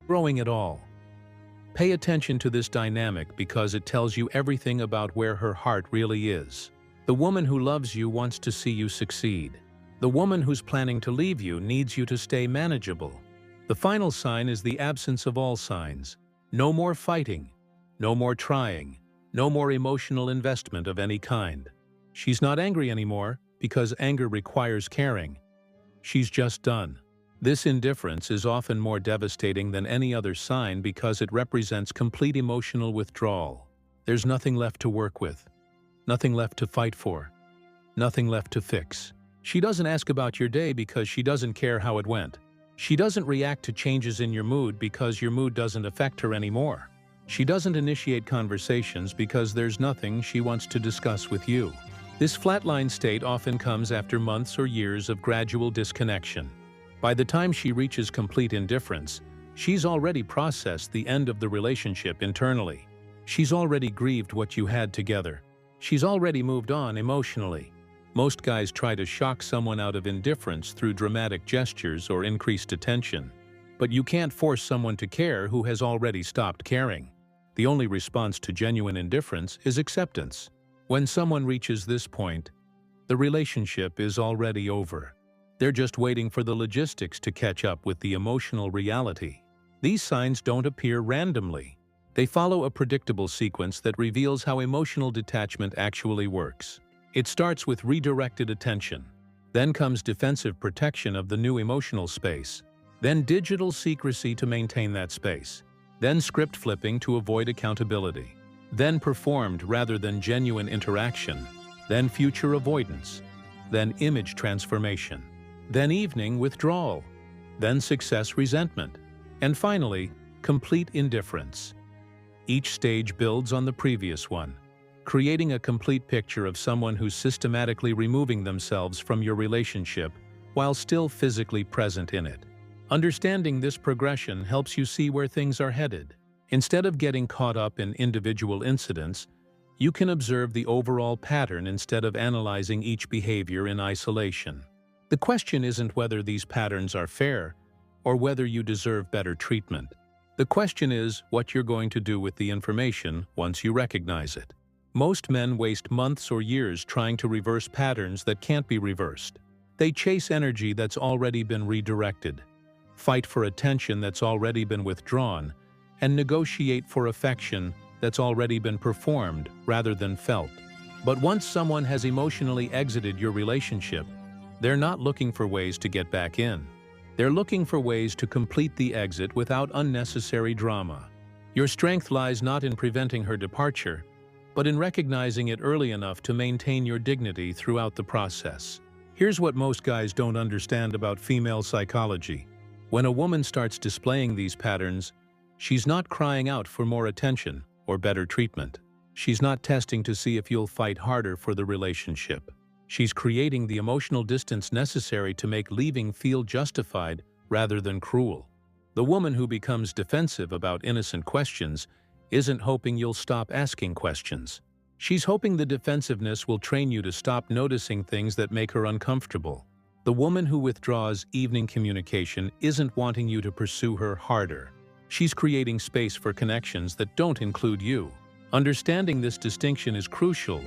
growing at all. Pay attention to this dynamic because it tells you everything about where her heart really is. The woman who loves you wants to see you succeed. The woman who's planning to leave you needs you to stay manageable. The final sign is the absence of all signs. No more fighting, no more trying, no more emotional investment of any kind. She's not angry anymore because anger requires caring. She's just done. This indifference is often more devastating than any other sign because it represents complete emotional withdrawal. There's nothing left to work with, nothing left to fight for, nothing left to fix. She doesn't ask about your day because she doesn't care how it went. She doesn't react to changes in your mood because your mood doesn't affect her anymore. She doesn't initiate conversations because there's nothing she wants to discuss with you. This flatline state often comes after months or years of gradual disconnection. By the time she reaches complete indifference, she's already processed the end of the relationship internally. She's already grieved what you had together. She's already moved on emotionally. Most guys try to shock someone out of indifference through dramatic gestures or increased attention. But you can't force someone to care who has already stopped caring. The only response to genuine indifference is acceptance. When someone reaches this point, the relationship is already over. They're just waiting for the logistics to catch up with the emotional reality. These signs don't appear randomly. They follow a predictable sequence that reveals how emotional detachment actually works. It starts with redirected attention. Then comes defensive protection of the new emotional space. Then digital secrecy to maintain that space. Then script flipping to avoid accountability. Then performed rather than genuine interaction. Then future avoidance. Then image transformation. Then evening withdrawal. Then success resentment. And finally, complete indifference. Each stage builds on the previous one, creating a complete picture of someone who's systematically removing themselves from your relationship while still physically present in it. Understanding this progression helps you see where things are headed. Instead of getting caught up in individual incidents, you can observe the overall pattern instead of analyzing each behavior in isolation. The question isn't whether these patterns are fair or whether you deserve better treatment. The question is what you're going to do with the information once you recognize it. Most men waste months or years trying to reverse patterns that can't be reversed. They chase energy that's already been redirected, fight for attention that's already been withdrawn, and negotiate for affection that's already been performed rather than felt. But once someone has emotionally exited your relationship, they're not looking for ways to get back in. They're looking for ways to complete the exit without unnecessary drama. Your strength lies not in preventing her departure, but in recognizing it early enough to maintain your dignity throughout the process. Here's what most guys don't understand about female psychology. When a woman starts displaying these patterns, she's not crying out for more attention or better treatment. She's not testing to see if you'll fight harder for the relationship. She's creating the emotional distance necessary to make leaving feel justified rather than cruel. The woman who becomes defensive about innocent questions isn't hoping you'll stop asking questions. She's hoping the defensiveness will train you to stop noticing things that make her uncomfortable. The woman who withdraws evening communication isn't wanting you to pursue her harder. She's creating space for connections that don't include you. Understanding this distinction is crucial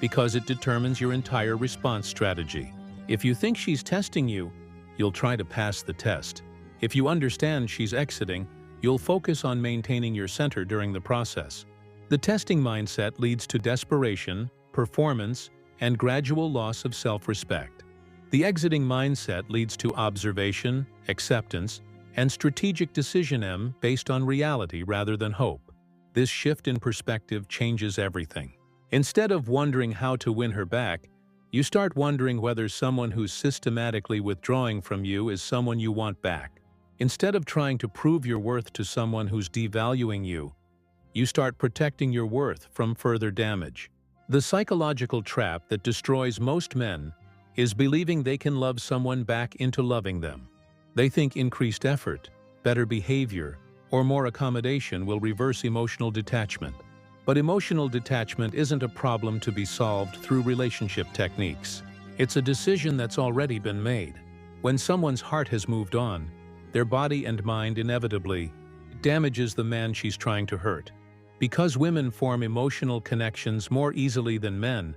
because it determines your entire response strategy. If you think she's testing you, you'll try to pass the test. If you understand she's exiting, you'll focus on maintaining your center during the process. The testing mindset leads to desperation, performance, and gradual loss of self-respect. The exiting mindset leads to observation, acceptance, and strategic decision based on reality rather than hope. This shift in perspective changes everything. Instead of wondering how to win her back, you start wondering whether someone who's systematically withdrawing from you is someone you want back. Instead of trying to prove your worth to someone who's devaluing you, you start protecting your worth from further damage. The psychological trap that destroys most men is believing they can love someone back into loving them. They think increased effort, better behavior, or more accommodation will reverse emotional detachment. But emotional detachment isn't a problem to be solved through relationship techniques. It's a decision that's already been made. When someone's heart has moved on, their body and mind inevitably damages the man she's trying to hurt. Because women form emotional connections more easily than men,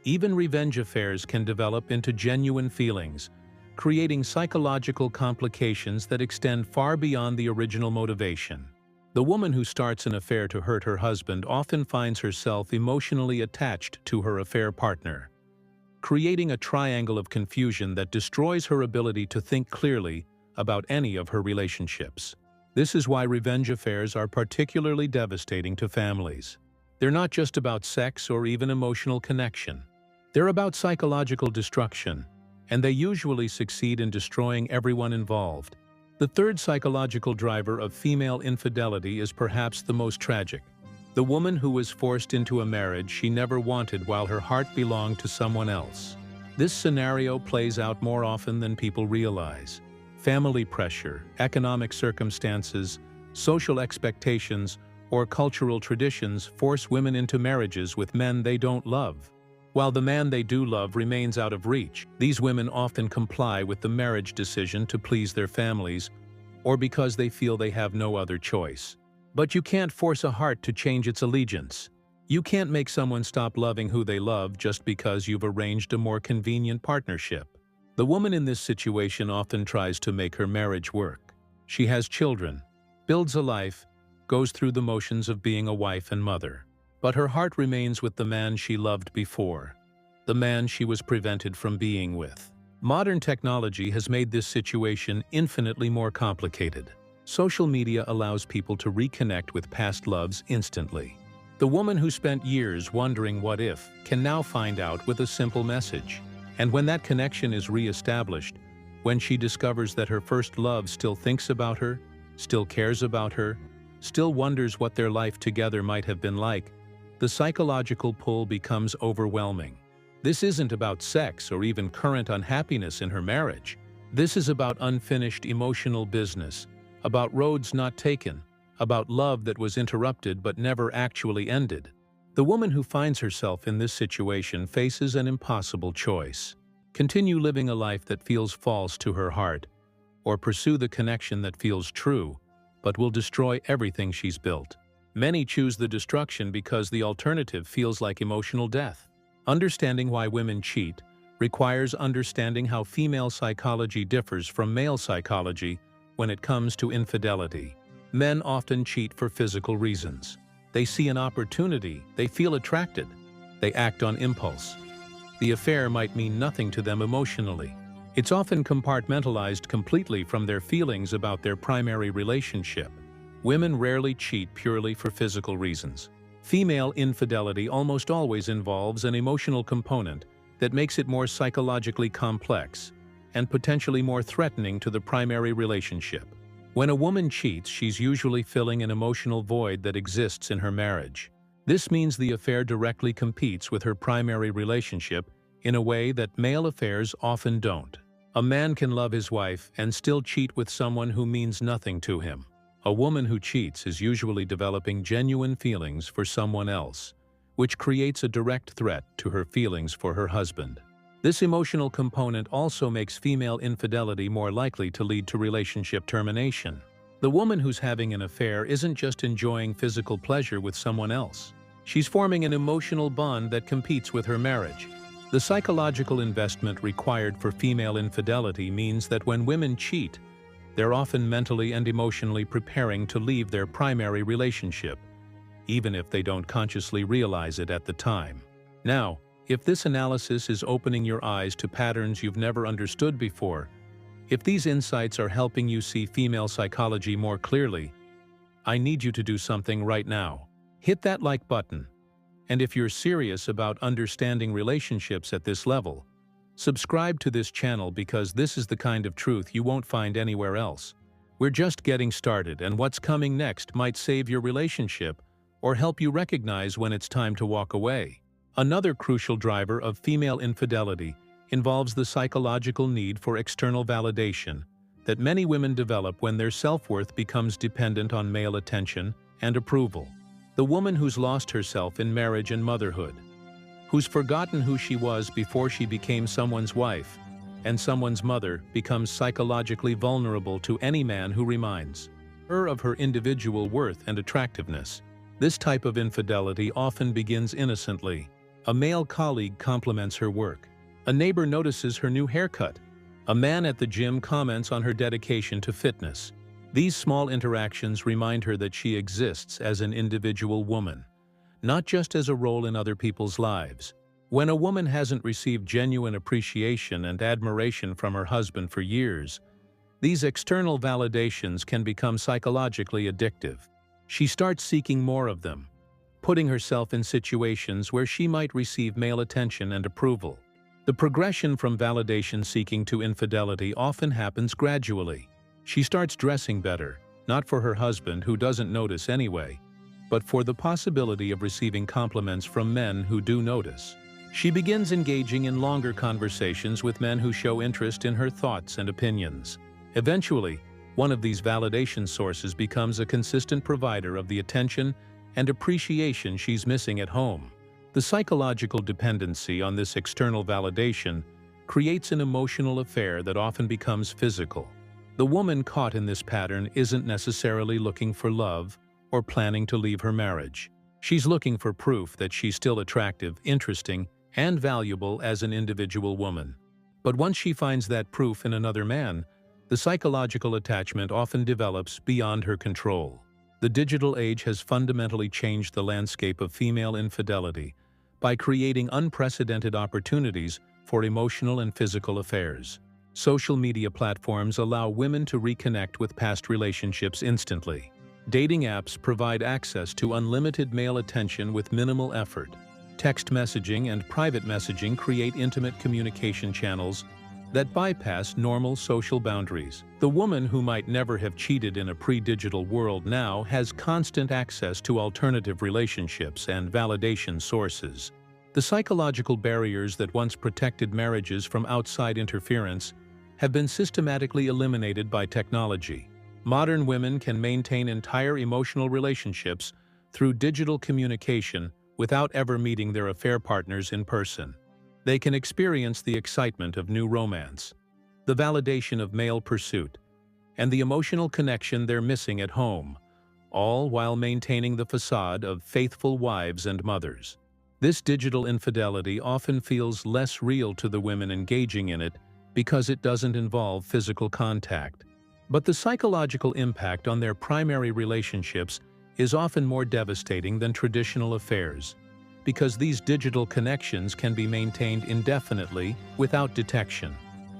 even revenge affairs can develop into genuine feelings, creating psychological complications that extend far beyond the original motivation. The woman who starts an affair to hurt her husband often finds herself emotionally attached to her affair partner, creating a triangle of confusion that destroys her ability to think clearly about any of her relationships. This is why revenge affairs are particularly devastating to families. They're not just about sex or even emotional connection. They're about psychological destruction, and they usually succeed in destroying everyone involved. The third psychological driver of female infidelity is perhaps the most tragic. The woman who was forced into a marriage she never wanted while her heart belonged to someone else. This scenario plays out more often than people realize. Family pressure, economic circumstances, social expectations, or cultural traditions force women into marriages with men they don't love. While the man they do love remains out of reach, these women often comply with the marriage decision to please their families or because they feel they have no other choice. But you can't force a heart to change its allegiance. You can't make someone stop loving who they love just because you've arranged a more convenient partnership. The woman in this situation often tries to make her marriage work. She has children, builds a life, goes through the motions of being a wife and mother. But her heart remains with the man she loved before, the man she was prevented from being with. Modern technology has made this situation infinitely more complicated. Social media allows people to reconnect with past loves instantly. The woman who spent years wondering what if can now find out with a simple message. And when that connection is re-established, when she discovers that her first love still thinks about her, still cares about her, still wonders what their life together might have been like, the psychological pull becomes overwhelming. This isn't about sex or even current unhappiness in her marriage. This is about unfinished emotional business, about roads not taken, about love that was interrupted but never actually ended. The woman who finds herself in this situation faces an impossible choice. Continue living a life that feels false to her heart, or pursue the connection that feels true, but will destroy everything she's built. Many choose the destruction because the alternative feels like emotional death. Understanding why women cheat requires understanding how female psychology differs from male psychology when it comes to infidelity. Men often cheat for physical reasons. They see an opportunity, they feel attracted, they act on impulse. The affair might mean nothing to them emotionally. It's often compartmentalized completely from their feelings about their primary relationship. Women rarely cheat purely for physical reasons. Female infidelity almost always involves an emotional component that makes it more psychologically complex and potentially more threatening to the primary relationship. When a woman cheats, she's usually filling an emotional void that exists in her marriage. This means the affair directly competes with her primary relationship in a way that male affairs often don't. A man can love his wife and still cheat with someone who means nothing to him. A woman who cheats is usually developing genuine feelings for someone else, which creates a direct threat to her feelings for her husband. This emotional component also makes female infidelity more likely to lead to relationship termination. The woman who's having an affair isn't just enjoying physical pleasure with someone else. She's forming an emotional bond that competes with her marriage. The psychological investment required for female infidelity means that when women cheat, they're often mentally and emotionally preparing to leave their primary relationship, even if they don't consciously realize it at the time. Now, if this analysis is opening your eyes to patterns you've never understood before, if these insights are helping you see female psychology more clearly, I need you to do something right now. Hit that like button. And if you're serious about understanding relationships at this level, subscribe to this channel because this is the kind of truth you won't find anywhere else. We're just getting started, and what's coming next might save your relationship or help you recognize when it's time to walk away. Another crucial driver of female infidelity involves the psychological need for external validation that many women develop when their self-worth becomes dependent on male attention and approval. The woman who's lost herself in marriage and motherhood, who's forgotten who she was before she became someone's wife and someone's mother, becomes psychologically vulnerable to any man who reminds of her individual worth and attractiveness. This type of infidelity often begins innocently. A male colleague compliments her work. A neighbor notices her new haircut. A man at the gym comments on her dedication to fitness. These small interactions remind her that she exists as an individual woman, not just as a role in other people's lives. When a woman hasn't received genuine appreciation and admiration from her husband for years, these external validations can become psychologically addictive. She starts seeking more of them, putting herself in situations where she might receive male attention and approval. The progression from validation seeking to infidelity often happens gradually. She starts dressing better, not for her husband who doesn't notice anyway, but for the possibility of receiving compliments from men who do notice. She begins engaging in longer conversations with men who show interest in her thoughts and opinions. Eventually, one of these validation sources becomes a consistent provider of the attention and appreciation she's missing at home. The psychological dependency on this external validation creates an emotional affair that often becomes physical. The woman caught in this pattern isn't necessarily looking for love or planning to leave her marriage. She's looking for proof that she's still attractive, interesting, and valuable as an individual woman. But once she finds that proof in another man, the psychological attachment often develops beyond her control. The digital age has fundamentally changed the landscape of female infidelity by creating unprecedented opportunities for emotional and physical affairs. Social media platforms allow women to reconnect with past relationships instantly. Dating apps provide access to unlimited male attention with minimal effort. Text messaging and private messaging create intimate communication channels that bypass normal social boundaries. The woman who might never have cheated in a pre-digital world now has constant access to alternative relationships and validation sources. The psychological barriers that once protected marriages from outside interference have been systematically eliminated by technology. Modern women can maintain entire emotional relationships through digital communication without ever meeting their affair partners in person. They can experience the excitement of new romance, the validation of male pursuit, and the emotional connection they're missing at home, all while maintaining the facade of faithful wives and mothers. This digital infidelity often feels less real to the women engaging in it because it doesn't involve physical contact. But the psychological impact on their primary relationships is often more devastating than traditional affairs, because these digital connections can be maintained indefinitely without detection.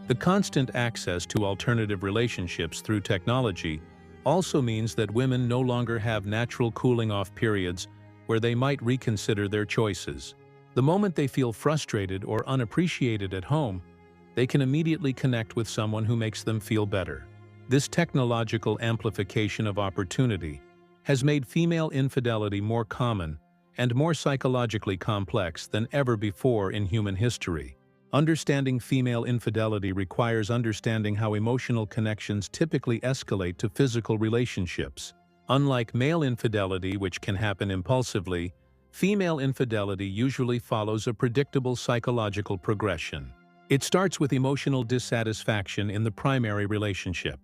The constant access to alternative relationships through technology also means that women no longer have natural cooling-off periods where they might reconsider their choices. The moment they feel frustrated or unappreciated at home, they can immediately connect with someone who makes them feel better. This technological amplification of opportunity has made female infidelity more common and more psychologically complex than ever before in human history. Understanding female infidelity requires understanding how emotional connections typically escalate to physical relationships. Unlike male infidelity, which can happen impulsively, female infidelity usually follows a predictable psychological progression. It starts with emotional dissatisfaction in the primary relationship.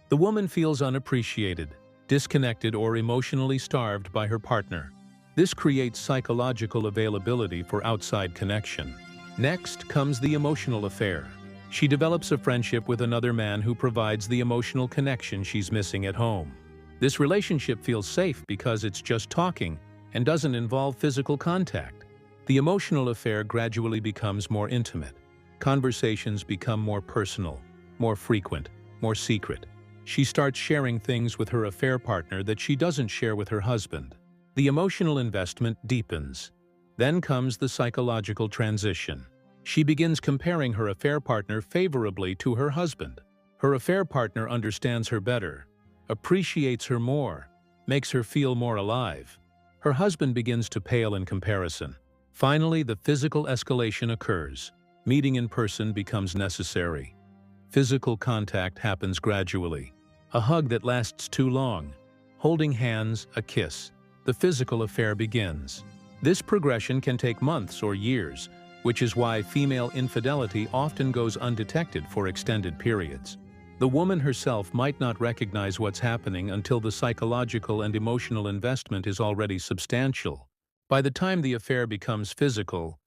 The woman feels unappreciated, disconnected, or emotionally starved by her partner. This creates psychological availability for outside connection. Next comes the emotional affair. She develops a friendship with another man who provides the emotional connection she's missing at home. This relationship feels safe because it's just talking and doesn't involve physical contact. The emotional affair gradually becomes more intimate. Conversations become more personal, more frequent, more secret. She starts sharing things with her affair partner that she doesn't share with her husband. The emotional investment deepens. Then comes the psychological transition. She begins comparing her affair partner favorably to her husband. Her affair partner understands her better, appreciates her more, makes her feel more alive. Her husband begins to pale in comparison. Finally, the physical escalation occurs. Meeting in person becomes necessary. Physical contact happens gradually. A hug that lasts too long. Holding hands, a kiss. The physical affair begins. This progression can take months or years, which is why female infidelity often goes undetected for extended periods. The woman herself might not recognize what's happening until the psychological and emotional investment is already substantial. By the time the affair becomes physical,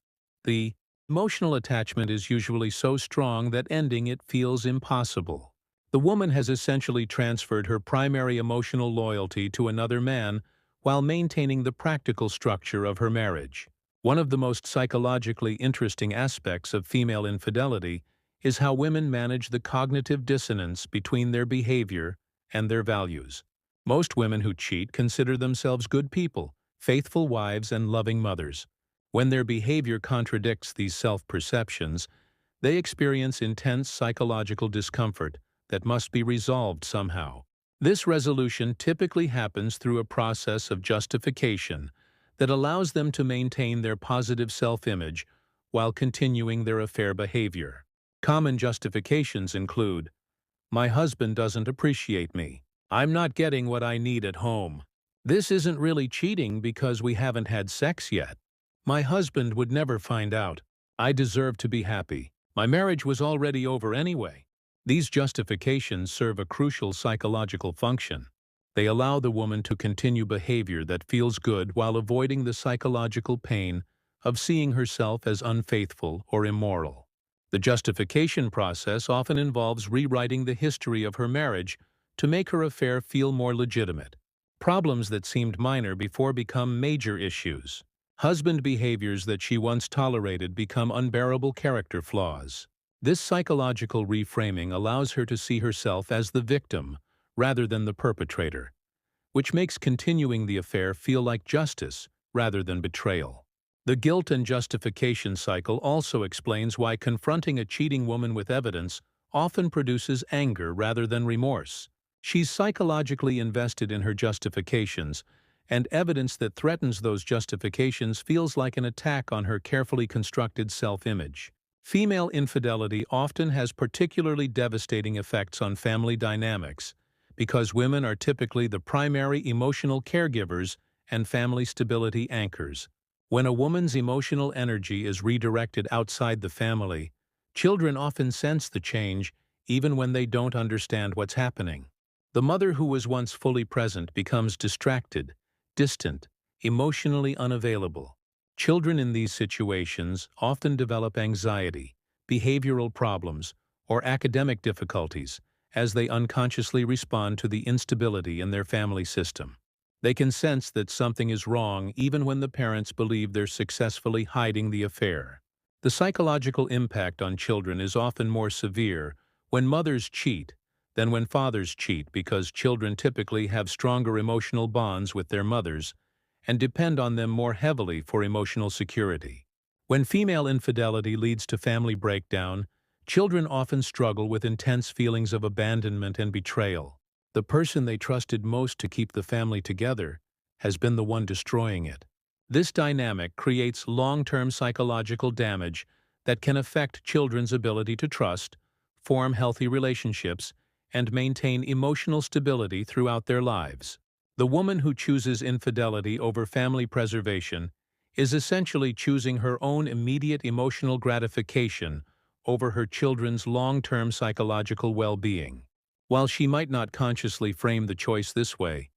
the emotional attachment is usually so strong that ending it feels impossible. The woman has essentially transferred her primary emotional loyalty to another man while maintaining the practical structure of her marriage. One of the most psychologically interesting aspects of female infidelity is how women manage the cognitive dissonance between their behavior and their values. Most women who cheat consider themselves good people, faithful wives, and loving mothers. When their behavior contradicts these self-perceptions, they experience intense psychological discomfort that must be resolved somehow. This resolution typically happens through a process of justification that allows them to maintain their positive self-image while continuing their affair behavior. Common justifications include, "My husband doesn't appreciate me. I'm not getting what I need at home. This isn't really cheating because we haven't had sex yet. My husband would never find out. I deserve to be happy. My marriage was already over anyway." These justifications serve a crucial psychological function. They allow the woman to continue behavior that feels good while avoiding the psychological pain of seeing herself as unfaithful or immoral. The justification process often involves rewriting the history of her marriage to make her affair feel more legitimate. Problems that seemed minor before become major issues. Husband behaviors that she once tolerated become unbearable character flaws. This psychological reframing allows her to see herself as the victim rather than the perpetrator, which makes continuing the affair feel like justice rather than betrayal. The guilt and justification cycle also explains why confronting a cheating woman with evidence often produces anger rather than remorse. She's psychologically invested in her justifications, and evidence that threatens those justifications feels like an attack on her carefully constructed self-image. Female infidelity often has particularly devastating effects on family dynamics because women are typically the primary emotional caregivers and family stability anchors. When a woman's emotional energy is redirected outside the family, children often sense the change even when they don't understand what's happening. The mother who was once fully present becomes distracted, distant, emotionally unavailable. Children in these situations often develop anxiety, behavioral problems, or academic difficulties as they unconsciously respond to the instability in their family system. They can sense that something is wrong even when the parents believe they're successfully hiding the affair. The psychological impact on children is often more severe when mothers cheat than when fathers cheat because children typically have stronger emotional bonds with their mothers and depend on them more heavily for emotional security. When female infidelity leads to family breakdown, children often struggle with intense feelings of abandonment and betrayal. The person they trusted most to keep the family together has been the one destroying it. This dynamic creates long-term psychological damage that can affect children's ability to trust, form healthy relationships, and maintain emotional stability throughout their lives. The woman who chooses infidelity over family preservation is essentially choosing her own immediate emotional gratification over her children's long-term psychological well-being. While she might not consciously frame the choice this way,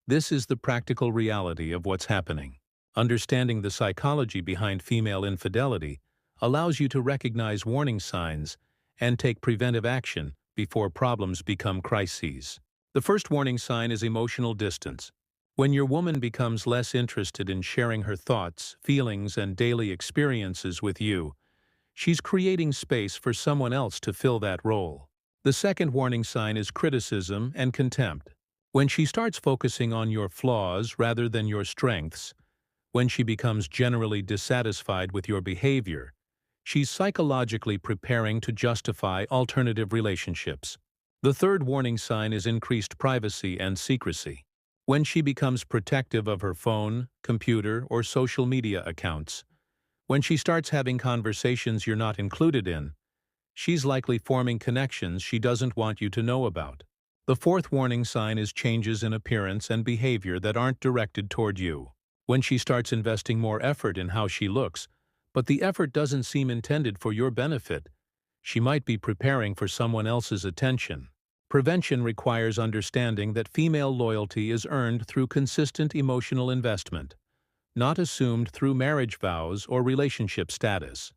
this is the practical reality of what's happening. Understanding the psychology behind female infidelity allows you to recognize warning signs and take preventive action before problems become crises. The first warning sign is emotional distance. When your woman becomes less interested in sharing her thoughts, feelings, and daily experiences with you, she's creating space for someone else to fill that role. The second warning sign is criticism and contempt. When she starts focusing on your flaws rather than your strengths, when she becomes generally dissatisfied with your behavior, she's psychologically preparing to justify alternative relationships. The third warning sign is increased privacy and secrecy. When she becomes protective of her phone, computer, or social media accounts, when she starts having conversations you're not included in, she's likely forming connections she doesn't want you to know about. The fourth warning sign is changes in appearance and behavior that aren't directed toward you. When she starts investing more effort in how she looks, but the effort doesn't seem intended for your benefit, she might be preparing for someone else's attention. Prevention requires understanding that female loyalty is earned through consistent emotional investment, not assumed through marriage vows or relationship status.